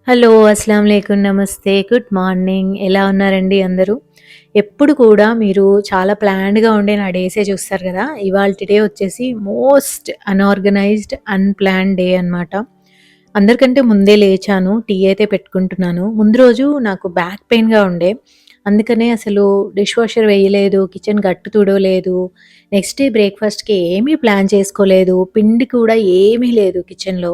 Hello! అస్సలాముఅలైకుం. నమస్తే. Good morning. ఎలా ఉన్నారండి అందరూ? ఎప్పుడు కూడా మీరు చాలా ప్లాన్డ్‌గా ఉండే నా డేసే చూస్తారు గదా! ఇవాల్టి డే వచ్చేసి మోస్ట్ అనార్గనైజ్డ్, అన్‌ప్లాన్డ్ డే అనమాట. అందరికంటే ముందే లేచాను. టీ అయితే పెట్టుకుంటున్నాను. ముందు రోజు నాకు బ్యాక్ పెయిన్‌గా ఉండే. అందుకనే అసలు డిష్ వాషర్ వేయలేదు. కిచెన్ గట్టు తుడవలేదు. నెక్స్ట్ డే బ్రేక్‌ఫాస్ట్‌కి ఏమీ ప్లాన్ చేసుకోలేదు. పిండి కూడా ఏమీ లేదు కిచెన్‌లో.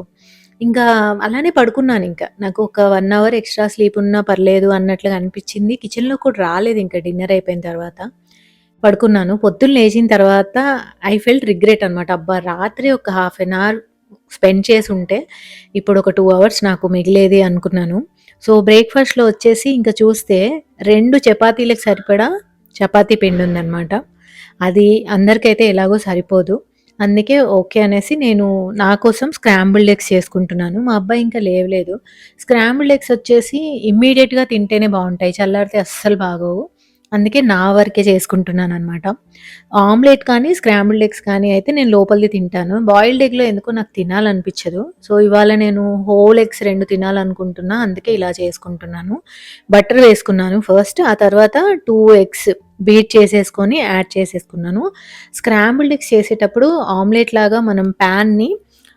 ఇంకా అలానే పడుకున్నానింక. నాకు ఒక 1 అవర్ ఎక్స్‌ట్రా స్లీప్ ఉన్నా పర్లేదు అన్నట్లుగా అనిపిచ్చింది. కిచెన్‌లోకి కూడా రాలేదింక డిన్నర్ అయిపోయిన తర్వాత. పడుకున్నాను. పొద్దున్న లేచిన తర్వాత ఐ ఫెల్ట్ రిగ్రెట్ అనమాట. అబ్బా! రాత్రి ఒక హాఫ్ ఎన్ అవర్ స్పెండ్ చేసుంటే ఇప్పుడు ఒక 2 అవర్స్ నాకు మిగిలేది అనుకున్నాను. సో, బ్రేక్‌ఫాస్ట్‌లో వచ్చేసి ఇంక చూస్తే 2 చపాతీలకు సరిపడా చపాతీ పిండుందనమాట. అది అందరికైతే ఎలాగో సరిపోదు. అందుకే ఓకే అనేసి నేను నా కోసం స్క్రాంబుల్డ్ ఎగ్స్ చేసుకుంటున్నాను. మా అబ్బాయి ఇంకా లేవలేదు. స్క్రాంబుల్డ్ ఎగ్స్ వచ్చేసి ఇమ్మీడియేట్‌గా తింటేనే బావుంటాయి. చల్లారితే అస్సలు బాగోవు. అందుకే నా వరకే చేసుకుంటున్నాననమాట. ఆమ్లెట్ కానీ, స్క్రాంబుల్డ్ ఎగ్స్ కానీ అయితే నేను లోపలిది తింటాను. బాయిల్డ్ ఎగ్‌లో ఎందుకో నాకు తినాలనిపిచ్చదు. సో, ఇవాళ నేను హోల్ ఎగ్స్ 2 తినాలనుకుంటున్నా. అందుకే ఇలా చేసుకుంటున్నాను. బటర్ వేసుకున్నాను ఫస్ట్. ఆ తర్వాత 2 ఎగ్స్ బీట్ చేసేసుకొని యాడ్ చేసేసుకున్నాను. స్క్రాంబుల్డ్ ఎగ్స్ చేసేటప్పుడు ఆమ్లెట్ లాగా మనం ప్యాన్‌ని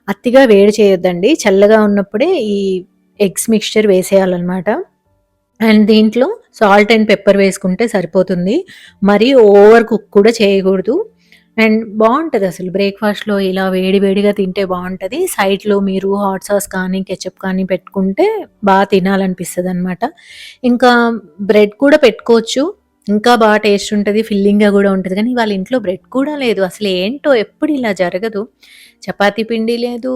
అతిగా వేడి చేయొద్దండి. చల్లగా ఉన్నప్పుడే ఈ ఎగ్స్ మిక్స్చర్ వేసేయాలనమాట. అండ్ దీంట్లో సాల్ట్ అండ్ పెప్పర్ వేసుకుంటే సరిపోతుంది. మరీ ఓవర్ కుక్ కూడా చేయకూడదు. అండ్ బావుంటదసలు బ్రేక్‌ఫాస్ట్‌లో ఇలా వేడి వేడిగా తింటే బావుంటది. సైడ్‌లో మీరు హాట్ సాస్ కానీ, కెచప్ కానీ పెట్టుకుంటే తినాలనిపిస్తదనమాట. ఇంకా బ్రెడ్ కూడా పెట్టుకోవచ్చు. ఇంకా టేస్ట్ ఉంటది. ఫిల్లింగ్‌గా గూడా ఉంటది. కానీ వాళ్ళ ఇంట్లో బ్రెడ్ కూడా లేదు. అసలేంటో ఎప్పుడు ఇలా జరగదు. చపాతీ పిండి లేదు,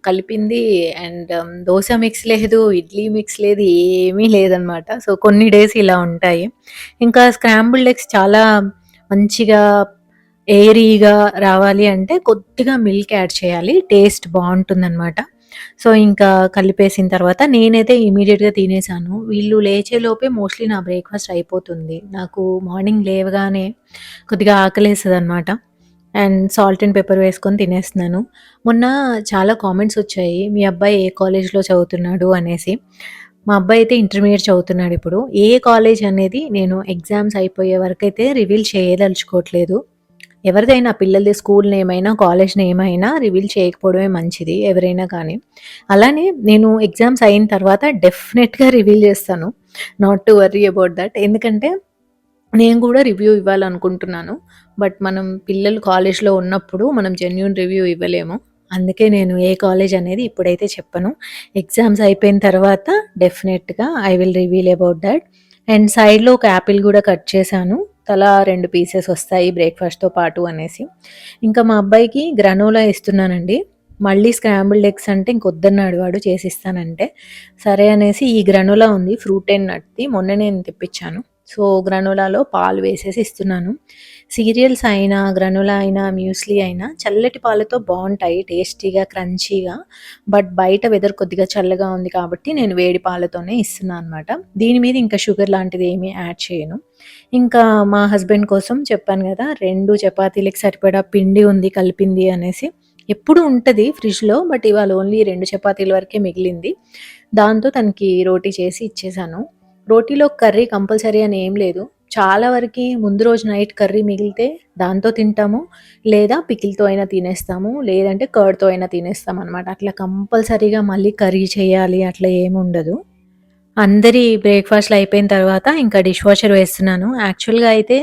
కలిపింది అండ్ దోస మిక్స్ లేదు, ఇడ్లీ మిక్స్ లేదు, ఏమీ లేదనమాట. సో, కొన్ని డేస్ ఇలా ఉంటాయి. ఇంకా స్క్రాంబుల్డ్ ఎగ్స్ చాలా మంచిగా ఎయిరీగా రావాలి అంటే కొద్దిగా మిల్క్ యాడ్ చేయాలి. టేస్ట్ బావుంటుందనమాట. సో, ఇంకా కలిపేసిన తర్వాత నేనైతే ఇమ్మీడియేట్‌గా తినేసాను. వీళ్ళు లేచేలోపే మోస్ట్‌లీ నా బ్రేక్‌ఫాస్ట్ అయిపోతుంది. నాకు మార్నింగ్ లేవగానే కొద్దిగా ఆకలేస్తదనమాట. అండ్ సాల్ట్ అండ్ పెప్పర్ వేసుకొని తినేస్తున్నాను. మొన్న చాలా కామెంట్స్ వచ్చాయి. మీ అబ్బాయి ఏ కాలేజ్‌లో చదువుతున్నాడు అనేసి. మా అబ్బాయి అయితే ఇంటర్మీడియేట్ చదువుతున్నాడిప్పుడు. ఏ కాలేజ్ అనేది నేను ఎగ్జామ్స్ అయిపోయే వరకైతే రివీల్ చేయదలుచుకోవట్లేదు. ఎవరిదైనా పిల్లలది స్కూల్ నేమ్ అయినా, కాలేజ్ నేమ్ అయినా రివీల్ చేయకపోవడమే మంచిది ఎవరైనా కానీ. అలానే నేను ఎగ్జామ్స్ అయిన తర్వాత డెఫినెట్‌గా రివీల్ చేస్తాను. Not to worry about that. ఎందుకంటే నేను కూడా రివ్యూ ఇవ్వాలనుకుంటున్నాను. బట్ మనం పిల్లలు కాలేజ్‌లో ఉన్నప్పుడు మనం జెన్యూన్ రివ్యూ ఇవ్వలేము. అందుకే నేను ఏ కాలేజ్ అనేది ఇప్పుడైతే చెప్పను. ఎగ్జామ్స్ అయిపోయిన తర్వాత డెఫినెట్‌గా I will reveal about that. And సైడ్‌లో ఒక యాపిల్ గూడా కట్ చేశాను. తలా 2 పీసెస్ వస్తాయి బ్రేక్‌ఫాస్ట్‌తో పాటు అనేసి. ఇంకా మా అబ్బాయికి గ్రానోలా ఇస్తున్నానండి. మళ్ళీ స్క్రాంబుల్డ్ ఎగ్స్ అంటే ఇంకొద్దన్నాడు వాడు చేసిస్తానంటే. సరే అనేసి ఈ గ్రానోలా ఉంది ఫ్రూట్ అండ్ నట్‌ది మొన్న నేను తెప్పించాను. సో, గ్రానోలాలో పాలు వేసేసి ఇస్తున్నాను. సీరియల్స్ అయినా, గ్రానోలా అయినా, మ్యూస్లీ అయినా చల్లటి పాలతో బావుంటాయి టేస్టీగా, క్రంచీగా. బట్ బయట వెదర్ కొద్దిగా చల్లగా ఉంది కాబట్టి నేను వేడి పాలతోనే ఇస్తున్నా అనమాట. దీని మీద ఇంకా షుగర్ లాంటిది ఏమీ యాడ్ చేయను. ఇంకా మా హస్బెండ్ కోసం చెప్పాను గదా! 2 చపాతీలకి సరిపడా పిండి ఉంది కలిపింది అనేసి. ఎప్పుడు ఉంటది ఫ్రిడ్జ్‌లో. బట్ ఇవాళ ఓన్లీ 2 చపాతీల వరకే మిగిలింది. దాంతో తనకి రోటీ చేసి ఇచ్చేసాను. రోటీలో కర్రీ కంపల్సరీ అని ఏం లేదు. చాలా వరకి ముందు రోజు నైట్ కర్రీ మిగిలితే దాంతో తింటాము. లేదా పికిల్‌తో అయినా తినేస్తాము. లేదంటే కర్డ్‌తో అయినా తినేస్తామనమాట. అట్లా కంపల్సరీగా మళ్ళీ కర్రీ చేయాలి అట్లా ఏముండదు. అందరి బ్రేక్‌ఫాస్ట్‌లు అయిపోయిన తర్వాత ఇంకా డిష్ వాషర్ వేస్తున్నాను. యాక్చువల్‌గా అయితే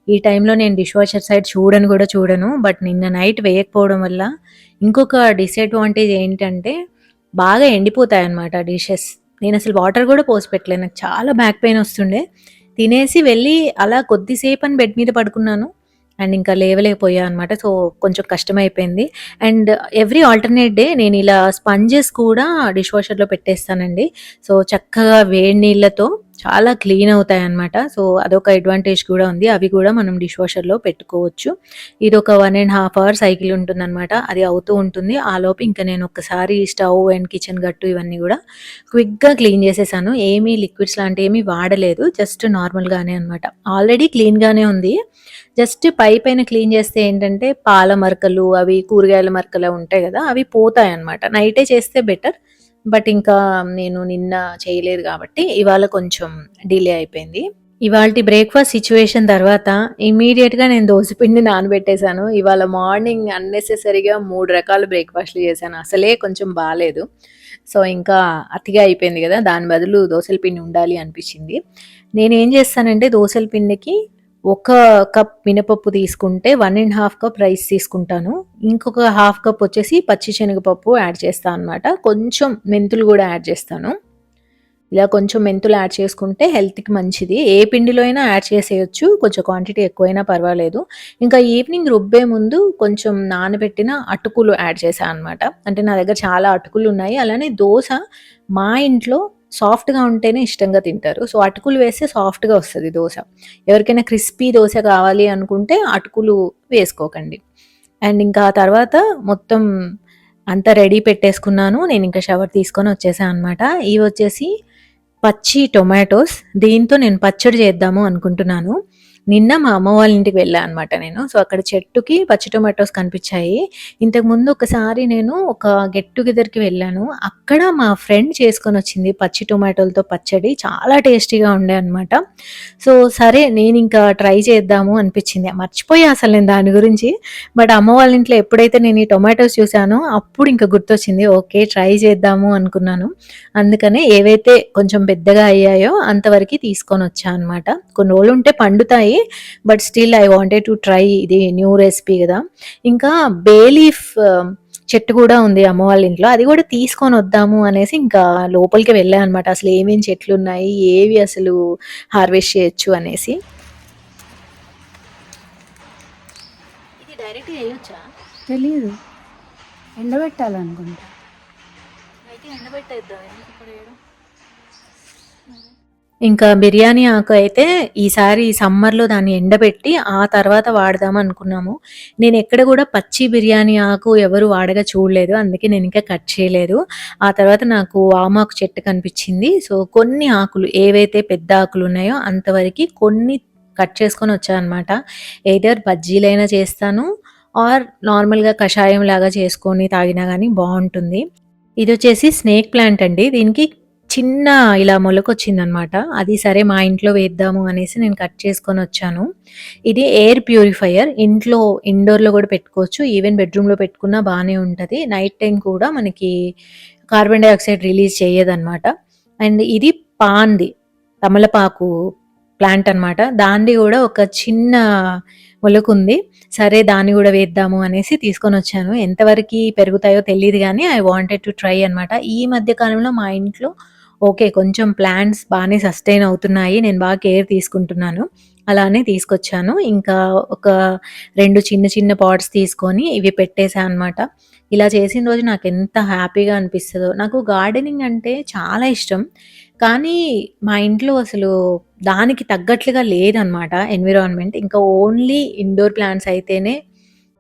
ఈ టైంలో నేను డిష్ వాషర్ సైడ్ చూడను గూడా చూడను. బట్ నిన్న నైట్ వేయకపోవడం వల్ల ఇంకొక డిసడ్వాంటేజ్ ఏంటంటే బాగా ఎండిపోతాయన్నమాట డిషెస్. నేనసలు వాటర్ గూడా పోసి పెట్టలే. నాకు చాలా బ్యాక్ పెయిన్ వస్తుండే. తినేసి వెళ్ళి అలా కొద్దిసేపని బెడ్ మీద పడుకున్నాను. అండ్ ఇంకా లేవలేకపోయా అనమాట. సో, కొంచెం కష్టమైపోయింది. అండ్ ఎవ్రీ ఆల్టర్‌నేట్ డే నేనిలా స్పంజెస్ కూడా డిష్ వాషర్‌లో పెట్టేస్తానండి. సో, చక్కగా వేడి నీళ్ళతో చాలా క్లీన్ అవుతాయన్నమాట. సో, అదొక అడ్వాంటేజ్ కూడా ఉంది. అవి కూడా మనం డిష్ వాషర్‌లో పెట్టుకోవచ్చు. ఇదొక 1 ½ అవర్ సైకిల్ ఉంటుందన్నమాట. అది అవుతూ ఉంటుంది. ఆలోపు ఇంక నేను ఒక్కసారి స్టవ్ అండ్ కిచెన్ గట్టు ఇవన్నీ గూడా క్విక్‌గా క్లీన్ చేసేసాను. ఏమీ లిక్విడ్స్ లాంటియేమీ వాడలేదు. జస్ట్ నార్మల్‌గానే అనమాట. ఆల్రెడీ క్లీన్‌గానే ఉంది. జస్ట్ పైన క్లీన్ చేస్తే ఏంటంటే పాల మరకలు, అవి కూరగాయల మరకలు ఉంటాయి గదా! అవి పోతాయన్నమాట. నైటే చేస్తే బెటర్. బట్ ఇంకా నేను నిన్న చేయలేదు కాబట్టి ఇవాళ కొంచెం డిలే అయిపోయింది. ఇవాల్టి బ్రేక్‌ఫాస్ట్ సిట్యుయేషన్ తర్వాత ఇమ్మీడియేట్‌గా నేను దోస పిండి నానబెట్టేసాను. ఇవాళ మార్నింగ్ అన్నెసెసరీగా 3 రకాల బ్రేక్‌ఫాస్ట్‌లు చేశాను. అసలే కొంచెం బాలేదు. సో, ఇంకా అతిగా అయిపోయింది గదా! దాని బదులు దోసల పిండి ఉండాలి అనిపిచ్చింది. నేనేం చేస్తానంటే దోసల పిండికి ఒక కప్ మినపప్పు తీసుకుంటే 1 ½ కప్ రైస్ తీసుకుంటాను. ఇంకొక హాఫ్ కప్ వచ్చేసి పచ్చి శనగపప్పు యాడ్ చేస్తా అనమాట. కొంచెం మెంతులు గూడా యాడ్ చేస్తాను. ఇలా కొంచెం మెంతులు యాడ్ చేసుకుంటే హెల్త్‌కి మంచిది. ఏ పిండిలో అయినా యాడ్ చేసేయొచ్చు. కొంచెం క్వాంటిటీ ఎక్కువైనా పర్వాలేదు. ఇంకా ఈవినింగ్ రుబ్బే ముందు కొంచెం నానబెట్టిన అటుకులు యాడ్ చేశా అనమాట. అంటే నా దగ్గర చాలా అటుకులున్నాయి. అలానే దోస మా ఇంట్లో సాఫ్ట్‌గా ఉంటేనే ఇష్టంగా తింటారు. సో, అటుకులు వేస్తే సాఫ్ట్‌గా వస్తది దోస. ఎవరికైనా క్రిస్పీ దోస కావాలి అనుకుంటే అటుకులు వేసుకోకండి. అండ్ ఇంకా ఆ తర్వాత మొత్తం అంతా రెడీ పెట్టేసుకున్నాను. నేనింక షవర్ తీసుకొని వచ్చేసా అనమాట. ఇవొచ్చేసి పచ్చి టొమాటోస్. దీంతో నేను పచ్చడి చేద్దాము అనుకుంటున్నాను. నిన్న మా అమ్మ వాళ్ళ ఇంటికి వెళ్ళా అనమాట నేను. సో, అక్కడ చెట్టుకి పచ్చి టొమాటోస్ కనిపిచ్చాయి. ఇంతకుముందు ఒకసారి నేను ఒక గెట్ టుగెదర్‌కి వెళ్ళాను. అక్కడ మా ఫ్రెండ్ చేసుకొనొచ్చింది పచ్చి టొమాటోలతో పచ్చడి. చాలా టేస్టీగా ఉండే అనమాట. సో, సరే నేనింకా ట్రై చేద్దాము అనిపిచ్చింది. మర్చిపోయా అసలు నేను దాని గురించి. బట్ అమ్మ వాళ్ళ ఇంట్లో ఎప్పుడైతే నేను ఈ టొమాటోస్ చూసానో అప్పుడు ఇంక గుర్తొచ్చింది. ఓకే. ట్రై చేద్దాము అనుకున్నాను. అందుకనే ఏవైతే కొంచెం పెద్దగా అయ్యాయో అంతవరకి తీసుకొనొచ్చా అనమాట. కొన్ని రోజులుంటే పండుతాయి. But still I wanted to try ఇది న్యూ రెసిపీ గదా! ఇంకా బే లీఫ్ చెట్టు గూడా ఉంది అమ్మ వాళ్ళ ఇంట్లో. అది గూడా తీసుకొనొద్దాము అనేసి ఇంకా లోపలికి వెళ్ళా అనమాట. అసలు ఏమేం చెట్లున్నాయి, ఏవి అసలు హార్వెస్ట్ చేయొచ్చు అనేసి. ఇది డైరెక్ట్‌గా ఎయొచ్చా? తెలీదు. ఎండబెట్టాలనుకుంటా. అయితే ఎండబెట్టేద్దాం. ఎందుకిప్పుడు ఎయడం? ఇంకా బిర్యానీ ఆకు అయితే ఈసారి సమ్మర్‌లో దాన్ని ఎండబెట్టి, ఆ తర్వాత వాడదామనుకున్నాము. నేనెక్కడ గూడా పచ్చి బిర్యానీ ఆకు ఎవరు వాడగా చూడలేదు. అందుకే నేనింకా కట్ చేయలేదు. ఆ తర్వాత నాకు వామాకు చెట్టు కనిపిచ్చింది. సో, కొన్ని ఆకులు ఏవైతే పెద్ద ఆకులున్నాయో అంతవరకి కొన్ని కట్ చేసుకొనొచ్చా అనమాట. ఎయిదర్ బజ్జీలైనా చేస్తాను ఆర్ నార్మల్‌గా కషాయంలాగా చేసుకొని తాగినా గానీ బావుంటుంది. ఇదొచ్చేసి స్నేక్ ప్లాంట్ అండి. దీనికి చిన్న ఇలా మొలకొచ్చిందనమాట. అది సరే మా ఇంట్లో వేద్దాము అనేసి నేను కట్ చేసుకొనొచ్చాను. ఇది ఎయిర్ ప్యూరిఫైయర్. ఇంట్లో ఇండోర్‌లో గూడా పెట్టుకోవచ్చు. ఈవెన్ బెడ్‌రూమ్‌లో పెట్టుకున్నా బానే ఉంటది. నైట్ టైమ్ కూడా మనకి కార్బన్ డయాక్సైడ్ రిలీజ్ చెయ్యదనమాట. అండ్ ఇది పాన్‌ది తమలపాకు ప్లాంట్ అనమాట. దానిది గూడా ఒక చిన్న మొలకుంది. సరే దాన్ని గూడా వేద్దాము అనేసి తీసుకొనొచ్చాను. ఎంతవరకి పెరుగుతాయో తెలీదు గానీ ఐ వాంటెడ్ టు ట్రై అనమాట. ఈ మధ్య కాలంలో మా ఇంట్లో ఓకే. కొంచెం ప్లాంట్స్ బానే సస్టైన్ అవుతున్నాయి. నేను బాగా కేర్ తీసుకుంటున్నాను. అలానే తీసుకొచ్చాను. ఇంకా ఒక 2 చిన్న చిన్న పాట్స్ తీసుకొని ఇవి పెట్టేసా అనమాట. ఇలా చేసిన రోజు నాకెంత హ్యాపీగా అనిపిస్తదో. నాకు గార్డెనింగ్ అంటే చాలా ఇష్టం. కానీ మా ఇంట్లో అసలు దానికి తగ్గట్లుగా లేదనమాట ఎన్విరాన్మెంట్. ఇంకా ఓన్లీ ఇండోర్ ప్లాంట్స్ అయితేనే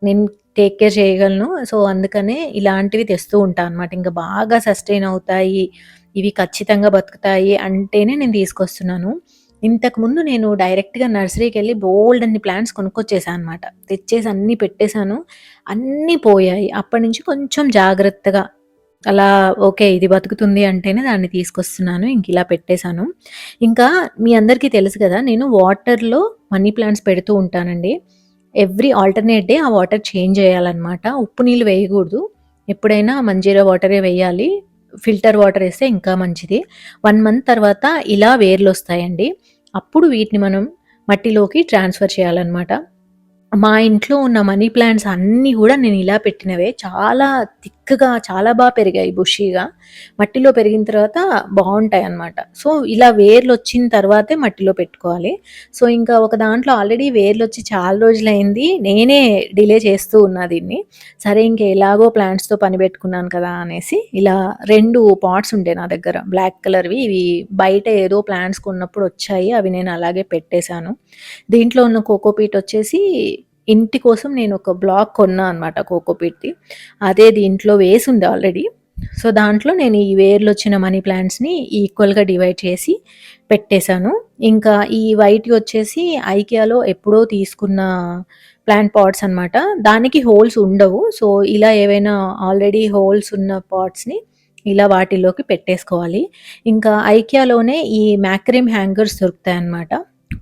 నేను టేక్ కేర్ చేయగలను. సో, అందుకనే ఇలాంటివి తెస్తూ ఉంటా అనమాట. ఇంక బాగా సస్టైన్ అవుతాయి. ఇవి ఖచ్చితంగా బతుకుతాయి అంటేనే నేను తీసుకొస్తున్నాను. ఇంతకుముందు నేను డైరెక్ట్‌గా నర్సరీకెళ్ళి బోలెడన్ని ప్లాంట్స్ కొనుక్కొచ్చేసా అనమాట. తెచ్చేసి అన్నీ పెట్టేసాను. అన్నీ పోయాయి. అప్పటినుంచి కొంచెం జాగ్రత్తగా అలా ఓకే. ఇది బతుకుతుంది అంటేనే దాన్ని తీసుకొస్తున్నాను. ఇంకిలా పెట్టేసాను. ఇంకా మీ అందరికీ తెలుసు గదా! నేను వాటర్‌లో మనీ ప్లాంట్స్ పెడుతూ ఉంటానండి. ఎవ్రీ ఆల్టర్‌నేట్ డే ఆ వాటర్ చేంజ్ చేయాలనమాట. ఉప్పు నీళ్ళు వేయగూడదు. ఎప్పుడైనా మంజీరా వాటరే వేయాలి. ఫిల్టర్ వాటర్ ఏస్తే ఇంకా మంచిది. 1 మంత్ తర్వాత ఇలా వేర్లొస్తాయండి. అప్పుడు వీటిని మనం మట్టిలోకి ట్రాన్స్‌ఫర్ చేయాలనమాట. మా ఇంట్లో ఉన్న మనీ ప్లాంట్స్ అన్నీ గూడా నేనిలా పెట్టినవే. చాలా థిక్‌గా చాలా పెరిగాయి బుషీగా. మట్టిలో పెరిగిన తర్వాత బావుంటాయన్నమాట. సో, ఇలా వేర్లొచ్చిన తర్వాతే మట్టిలో పెట్టుకోవాలి. సో, ఇంకా ఒక దాంట్లో ఆల్రెడీ వేర్లొచ్చి చాలా రోజులయింది. నేనే డిలే చేస్తూ ఉన్నా దీన్ని. సరే ఇంక ఎలాగో ప్లాంట్స్‌తో పని పెట్టుకున్నాను కదా! అనేసి ఇలా 2 పాట్స్ ఉండే నా దగ్గర బ్లాక్ కలర్‌వి. ఇవి బయట ఏదో ప్లాంట్స్ కొన్నప్పుడు వచ్చాయి. అవి నేను అలాగే పెట్టేసాను. దీంట్లో ఉన్న కోకోపీట్ వచ్చేసి ఇంటి కోసం నేను ఒక బ్లాక్ కొన్నా అనమాట కోకోపీట్‌ది. అదే దీంట్లో వేసుంది ఆల్రెడీ. సో, దాంట్లో నేను ఈ వేర్లొచ్చిన మనీ ప్లాంట్స్‌ని ఈక్వల్‌గా డివైడ్ చేసి పెట్టేసాను. ఇంకా ఈ వైట్‌వి వచ్చేసి ఐకియాలో ఎప్పుడో తీసుకున్న ప్లాంట్ పాట్స్ అనమాట. దానికి హోల్స్ ఉండవు. సో, ఇలా ఏవైనా ఆల్రెడీ హోల్స్ ఉన్న పాట్స్‌ని ఇలా వాటిలోకి పెట్టేసుకోవాలి. ఇంకా ఐకియాలోనే ఈ మ్యాక్రిమ్ హ్యాంగర్స్ దొరుకుతాయన్నమాట.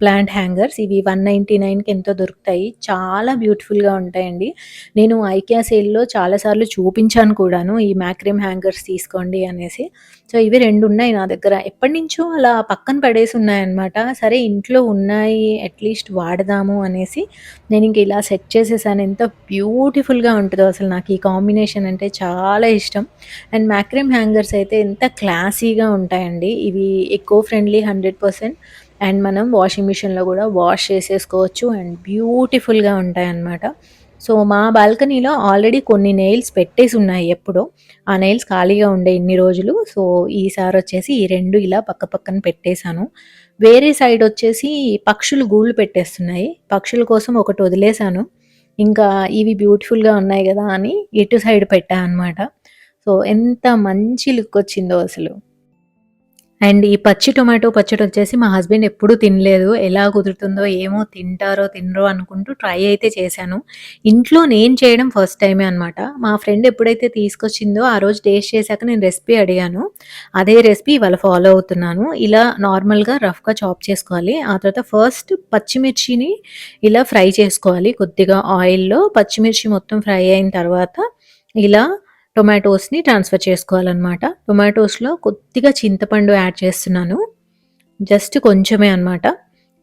ప్లాంట్ హ్యాంగర్స్ ఇవి 199కి ఎంతో దొరుకుతాయి. చాలా బ్యూటిఫుల్‌గా ఉంటాయండి. నేను ఐకియా సేల్‌లో చాలా సార్లు చూపించాను కూడాను ఈ మ్యాక్రిమ్ హ్యాంగర్స్ తీసుకోండి అనేసి. సో, ఇవి 2 ఉన్నాయి నా దగ్గర. ఎప్పటినుంచో అలా పక్కన పడేసి ఉన్నాయన్నమాట. సరే ఇంట్లో ఉన్నాయి అట్‌లీస్ట్ వాడదాము అనేసి నేనింక ఇలా సెట్ చేసేసాను. ఎంత బ్యూటిఫుల్‌గా ఉంటదో అసలు నాకు ఈ కాంబినేషన్ అంటే చాలా ఇష్టం. అండ్ మ్యాక్రిమ్ హ్యాంగర్స్ అయితే ఎంత క్లాసీగా ఉంటాయండి. ఇవి ఎకో ఫ్రెండ్లీ 100% అండ్ మనం వాషింగ్ మిషన్‌లో గూడా వాష్ చేసేసుకోవచ్చు అండ్ బ్యూటిఫుల్‌గా ఉంటాయన్నమాట. సో, మా బాల్కనీలో ఆల్రెడీ కొన్ని నెయిల్స్ పెట్టేసున్నాయి ఎప్పుడో. ఆ నెయిల్స్ ఖాళీగా ఉండే ఇన్ని రోజులు. సో, ఈసారొచ్చేసి ఈ 2 ఇలా పక్క పక్కన పెట్టేసాను. వేరే సైడొచ్చేసి పక్షులు గూళ్ళు పెట్టేస్తున్నాయి. పక్షుల కోసం ఒకటి వదిలేసాను. ఇంకా ఇవి బ్యూటిఫుల్‌గా ఉన్నాయి గదా! అని ఇటు సైడ్ పెట్టా అనమాట. సో, ఎంత మంచి లుకొచ్చిందో అసలు. అండ్ ఈ పచ్చి టొమాటో పచ్చడొచ్చేసి మా హస్బెండ్ ఎప్పుడూ తినలేదు. ఎలా కుదురుతుందో ఏమో తింటారో తినరో అనుకుంటూ ట్రై అయితే చేశాను. ఇంట్లో నేను చేయడం ఫస్ట్ టైమే అనమాట. మా ఫ్రెండ్ ఎప్పుడైతే తీసుకొచ్చిందో ఆ రోజు టేస్ట్ చేశాక నేను రెసిపీ అడిగాను. అదే రెసిపీ ఇవాళ ఫాలో అవుతున్నాను. ఇలా నార్మల్‌గా రఫ్‌గా చాప్ చేసుకోవాలి. ఆ తర్వాత ఫస్ట్ పచ్చిమిర్చిని ఇలా ఫ్రై చేసుకోవాలి. కొద్దిగా ఆయిల్‌లో పచ్చిమిర్చి మొత్తం ఫ్రై అయిన తర్వాత ఇలా టొమాటోస్‌ని ట్రాన్స్‌ఫర్ చేసుకోవాలనమాట. టొమాటోస్‌లో కొద్దిగా చింతపండు యాడ్ చేస్తున్నాను. జస్ట్ కొంచెమే అనమాట.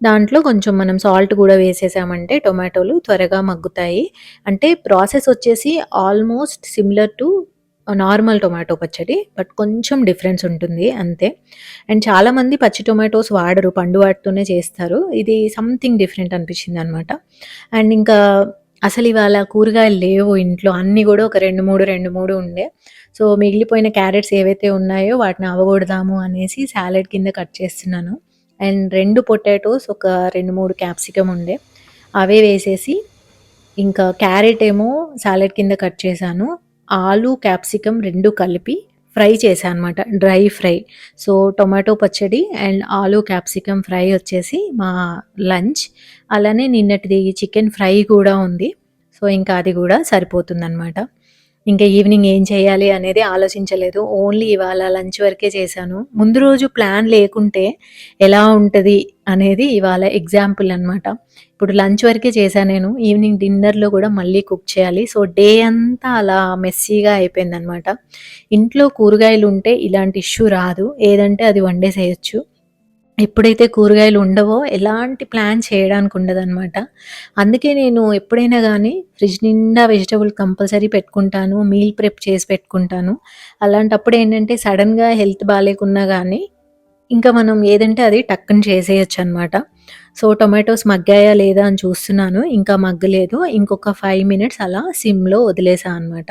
దాంట్లో కొంచెం మనం సాల్ట్ గూడా వేసేసామంటే టొమాటోలు త్వరగా మగ్గుతాయి. అంటే ప్రాసెస్ వచ్చేసి almost similar to normal tomato పచ్చడి. బట్ కొంచెం డిఫరెన్స్ ఉంటుంది అంతే. అండ్ చాలామంది పచ్చి టొమాటోస్ వాడరు. పండు వాటితోనే చేస్తారు. ఇది సంథింగ్ డిఫరెంట్ అనిపించిందనమాట. అండ్ ఇంకా అసలివాళ కూరగాయలు లేవు ఇంట్లో. అన్నీ గూడా ఒక 2, 3 ఉండే. సో, మిగిలిపోయిన క్యారెట్స్ ఏవైతే ఉన్నాయో వాటిని అవ్వగొడదాము అనేసి సాలడ్ కింద కట్ చేస్తున్నాను. అండ్ 2 పొటాటోస్, ఒక 2, 3 క్యాప్సికమ్ ఉండే. అవే వేసేసి ఇంకా క్యారెట్ ఏమో సాలడ్ కింద కట్ చేశాను. ఆలు, క్యాప్సికమ్ 2 కలిపి ఫ్రై చేశా అనమాట. Dry fry. సో, టొమాటో పచ్చడి అండ్ ఆలు, క్యాప్సికమ్ ఫ్రై వచ్చేసి మా లంచ్. అలానే నిన్నటిది చికెన్ ఫ్రై కూడా ఉంది. సో, ఇంకా అది గూడా సరిపోతుందనమాట. ఇంకా ఈవినింగ్ ఏం చేయాలి అనేది ఆలోచించలేదు. ఓన్లీ ఇవాళ లంచ్ వరకే చేశాను. ముందు రోజు ప్లాన్ లేకుంటే ఎలా ఉంటది అనేది ఇవాళ ఎగ్జాంపుల్ అనమాట. ఇప్పుడు లంచ్ వరకే చేశా నేను. ఈవినింగ్ డిన్నర్‌లో గూడా మళ్ళీ కుక్ చేయాలి. సో, డే అంతా అలా మెస్సీగా అయిపోయిందనమాట. ఇంట్లో కూరగాయలుంటే ఇలాంటి ఇష్యూ రాదు. ఏదంటే అది వండేసేయొచ్చు. ఎప్పుడైతే కూరగాయలు ఉండవో ఎలాంటి ప్లాన్ చేయడానికి ఉండదనమాట. అందుకే నేను ఎప్పుడైనా గానీ ఫ్రిడ్జ్ నిండా వెజిటబుల్ కంపల్సరీ పెట్టుకుంటాను. మీల్ ప్రెప్ చేసి పెట్టుకుంటాను. అలాంటప్పుడు ఏంటంటే సడెన్‌గా హెల్త్ బాలేకున్నా గానీ ఇంకా మనం ఏదంటే అది టక్కున చేసేయొచ్చనమాట. సో, టొమాటోస్ మగ్గాయా లేదా అని చూస్తున్నాను. ఇంకా మగ్గలేదు. ఇంకొక 5 మినిట్స్ అలా సిమ్‌లో వదిలేసా అనమాట.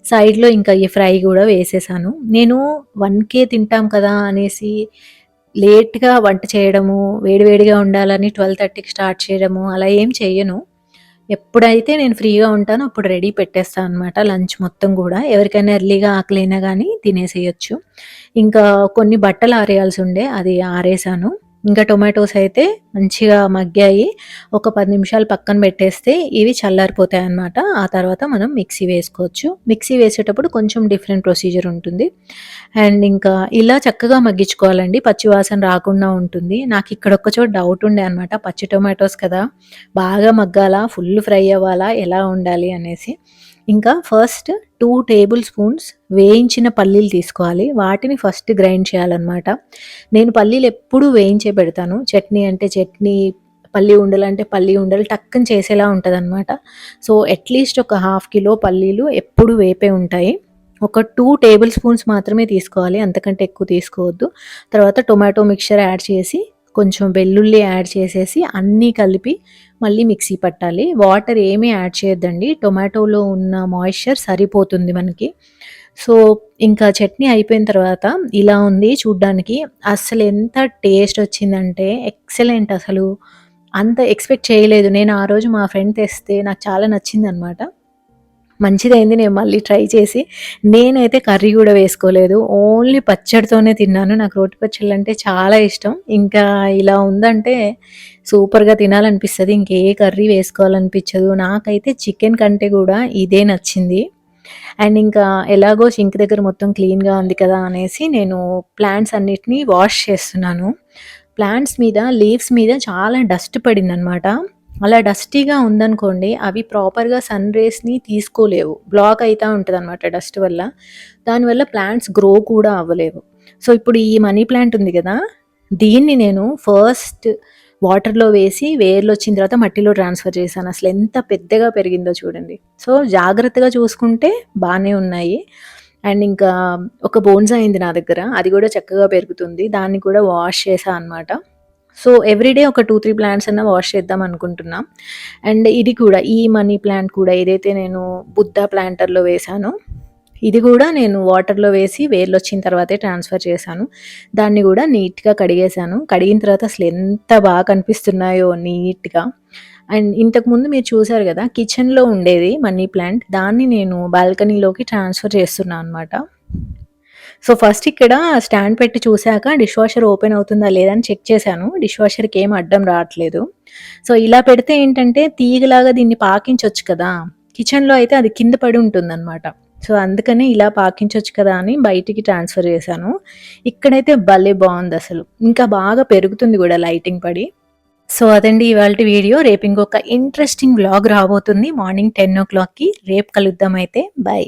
సైడ్‌లో ఇంకా ఈ ఫ్రై గూడా వేసేసాను. నేను 1కే తింటాం కదా అనేసి లేట్‌గా వంట చేయడము, వేడి వేడిగా ఉండాలని 12:30కి స్టార్ట్ చేయడము అలా ఏం చెయ్యను. ఎప్పుడైతే నేను ఫ్రీగా ఉంటానో అప్పుడు రెడీ పెట్టేస్తా అనమాట లంచ్ మొత్తం గూడా. ఎవరికైనా ఎర్లీగా ఆకలైనా గానీ తినేసేయొచ్చు. ఇంకా కొన్ని బట్టలు ఆరేయాల్సుండే అది ఆరేసాను. ఇంకా టొమాటోస్ అయితే మంచిగా మగ్గాయి. ఒక 10 నిమిషాలు పక్కన పెట్టేస్తే ఇవి చల్లారిపోతాయన్నమాట. ఆ తర్వాత మనం మిక్సీ వేసుకోవచ్చు. మిక్సీ వేసేటప్పుడు కొంచెం డిఫరెంట్ ప్రొసీజర్ ఉంటుంది. అండ్ ఇంకా ఇలా చక్కగా మగ్గించుకోవాలండి. పచ్చి వాసన రాకుండా ఉంటుంది. నాకిక్కడ ఒక్క చోట డౌట్ ఉండే అనమాట. పచ్చి టొమాటోస్ కదా! బాగా మగ్గాలా? ఫుల్ ఫ్రై అవ్వాలా? ఎలా ఉండాలి అనేసి. ఇంకా ఫస్ట్ 2 టేబుల్ స్పూన్స్ వేయించిన పల్లీలు తీసుకోవాలి. వాటిని ఫస్ట్ గ్రైండ్ చేయాలనమాట. నేను పల్లీలు ఎప్పుడూ వేయించే పెడతాను. చట్నీ అంటే చట్నీ, పల్లి ఉండలంటే పల్లి ఉండలు టక్కున చేసేలా ఉంటదనమాట. సో, అట్‌లీస్ట్ ఒక హాఫ్ కిలో పల్లీలు ఎప్పుడు వేపే ఉంటాయి. ఒక 2 టేబుల్ స్పూన్స్ మాత్రమే తీసుకోవాలి. అంతకంటే ఎక్కువ తీసుకోవద్దు. తర్వాత టొమాటో మిక్స్చర్ యాడ్ చేసి, కొంచెం వెల్లుల్లి యాడ్ చేసేసి అన్నీ కలిపి మళ్ళీ మిక్సీ పట్టాలి. వాటర్ ఏమీ యాడ్ చేయొద్దండి. టొమాటోలో ఉన్న మాయిశ్చర్ సరిపోతుంది మనకి. సో, ఇంకా చట్నీ అయిపోయిన తర్వాత ఇలా ఉంది చూడ్డానికి. అస్సలెంత టేస్ట్ వచ్చిందంటే ఎక్సలెంట్ అసలు. అంత ఎక్స్‌పెక్ట్ చేయలేదు. నేను ఆ రోజు మా ఫ్రెండ్ తెస్తే నాకు చాలా నచ్చిందనమాట. మంచిదయింది నేను మళ్ళీ ట్రై చేసి. నేనైతే కర్రీ గూడా వేసుకోలేదు. ఓన్లీ పచ్చడితోనే తిన్నాను. నాకు రోటి పచ్చళ్ళంటే చాలా ఇష్టం. ఇంకా ఇలా ఉందంటే సూపర్‌గా తినాలనిపిస్తది. ఇంకే కర్రీ వేసుకోవాలనిపించదు. నాకైతే చికెన్ కంటే గూడా ఇదే నచ్చింది. అండ్ ఇంకా ఎలాగో సింక్ దగ్గర మొత్తం క్లీన్‌గా ఉంది కదా అనేసి నేను ప్లాంట్స్ అన్నిటిని వాష్ చేస్తున్నాను. ప్లాంట్స్ మీద, లీవ్స్ మీద చాలా డస్ట్ పడిందనమాట. అలా డస్టీగా ఉందనుకోండి, అవి ప్రాపర్‌గా సన్ రేస్‌ని తీసుకోలేవు. బ్లాక్ అయితా ఉంటదనమాట డస్ట్ వల్ల. దానివల్ల ప్లాంట్స్ గ్రో కూడా అవ్వలేవు. సో, ఇప్పుడు ఈ మనీ ప్లాంట్ ఉంది గదా! దీన్ని నేను ఫస్ట్ వాటర్‌లో వేసి వేర్లొచ్చిన తర్వాత మట్టిలో ట్రాన్స్‌ఫర్ చేశాను. అసలెంత పెద్దగా పెరిగిందో చూడండి. సో, జాగ్రత్తగా చూసుకుంటే బానే ఉన్నాయి. అండ్ ఇంకా ఒక బోన్సాయి అయింది నా దగ్గర. అది గూడా చక్కగా పెరుగుతుంది. దాన్ని కూడా వాష్ చేశా అనమాట. సో, ఎవ్రీడే ఒక 2, 3 ప్లాంట్స్ అన్నా వాష్ చేద్దాం అనుకుంటున్నా. అండ్ ఇది కూడా ఈ మనీ ప్లాంట్ కూడా ఏదైతే నేను బుద్ధ ప్లాంటర్‌లో వేశానో, ఇది గూడా నేను వాటర్‌లో వేసి వేర్లొచ్చిన తర్వాతే ట్రాన్స్‌ఫర్ చేశాను. దాన్ని గూడా నీట్‌గా కడిగేశాను. కడిగిన తర్వాత అసలెంత బాగా కనిపిస్తున్నాయో నీట్‌గా. అండ్ ఇంతకుముందు మీరు చూసారు గదా! కిచెన్‌లో ఉండేది మనీ ప్లాంట్. దాన్ని నేను బాల్కనీలోకి ట్రాన్స్‌ఫర్ చేస్తున్నా అనమాట. సో, ఫస్ట్ ఇక్కడ స్టాండ్ పెట్టి చూసాక డిష్ వాషర్ ఓపెన్ అవుతుందా లేదా అని చెక్ చేశాను. డిష్ వాషర్‌కి ఏమి అడ్డం రావట్లేదు. సో, ఇలా పెడితే ఏంటంటే తీగలాగా దీన్ని పాకించొచ్చు కదా! కిచెన్‌లో అయితే అది కింద పడి ఉంటుందనమాట. సో, అందుకని ఇలా పాకించొచ్చు కదా అని బయటికి ట్రాన్స్‌ఫర్ చేశాను. ఇక్కడైతే భలే బావుందసలు. ఇంకా బాగా పెరుగుతుంది గూడా లైటింగ్ పడి. సో, అదండి ఇవాల్టి వీడియో. రేపు ఇంకొక ఇంట్రెస్టింగ్ వ్లాగ్ రాబోతుంది మార్నింగ్ 10:00కి. రేపు కలుద్దాం అయితే. బై.